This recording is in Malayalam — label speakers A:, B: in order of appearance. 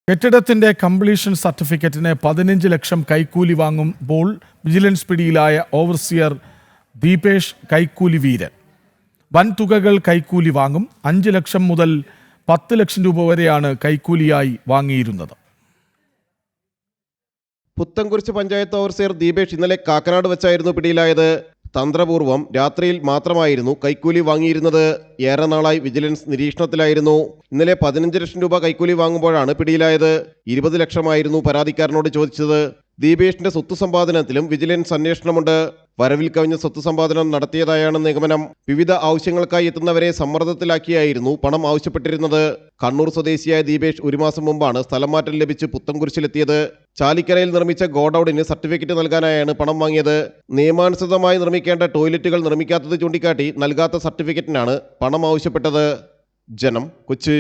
A: കെട്ടിടത്തിന്റെ കംപ്ലീഷൻ സർട്ടിഫിക്കറ്റിന് 15 ലക്ഷം കൈക്കൂലി വാങ്ങുമ്പോൾ വിജിലൻസ് പിടിയിലായ ഓവർസിയർ ദീപേഷ് കൈക്കൂലി വീരൻ. വൻ തുകകൾ കൈക്കൂലി വാങ്ങും. 5 ലക്ഷം മുതൽ 10 ലക്ഷം രൂപ വരെയാണ് കൈക്കൂലിയായി വാങ്ങിയിരുന്നത്.
B: പുത്തൻകുരിശ് പഞ്ചായത്ത് ഓവർസിയർ ദീപേഷ് ഇന്നലെ കാക്കനാട് വെച്ചായിരുന്നു പിടിയിലായത്. തന്ത്രപൂർവ്വം രാത്രിയിൽ മാത്രമായിരുന്നു കൈക്കൂലി വാങ്ങിയിരുന്നത്. ഏറെ നാളായി വിജിലൻസ് നിരീക്ഷണത്തിലായിരുന്നു. ഇന്നലെ 15 ലക്ഷം രൂപ കൈക്കൂലി വാങ്ങുമ്പോഴാണ് പിടിയിലായത്. 20 ലക്ഷമായിരുന്നു പരാതിക്കാരനോട് ചോദിച്ചത്. ദീപേഷിന്റെ സ്വത്ത് സമ്പാദനത്തിലും വിജിലൻസ് അന്വേഷണമുണ്ട്. വരവിൽ കവിഞ്ഞ സ്വത്ത് സമ്പാദനം നടത്തിയതായാണ് നിഗമനം. വിവിധ ആവശ്യങ്ങൾക്കായി എത്തുന്നവരെ സമ്മർദ്ദത്തിലാക്കിയായിരുന്നു പണം ആവശ്യപ്പെട്ടിരുന്നത്. കണ്ണൂർ സ്വദേശിയായ ദീപേഷ് ഒരു മാസം മുമ്പാണ് സ്ഥലം മാറ്റം ലഭിച്ച് പുത്തൻകുരിശിലെത്തിയത്. ചാലിക്കരയിൽ നിർമ്മിച്ച ഗോഡൌണിന് സർട്ടിഫിക്കറ്റ് നൽകാനായാണ് പണം വാങ്ങിയത്. നിയമാനുസൃതമായി നിർമ്മിക്കേണ്ട ടോയ്ലറ്റുകൾ നിർമ്മിക്കാത്തത് ചൂണ്ടിക്കാട്ടി നൽകാത്ത സർട്ടിഫിക്കറ്റിനാണ് പണം ആവശ്യപ്പെട്ടത്. ജനം, കൊച്ചി.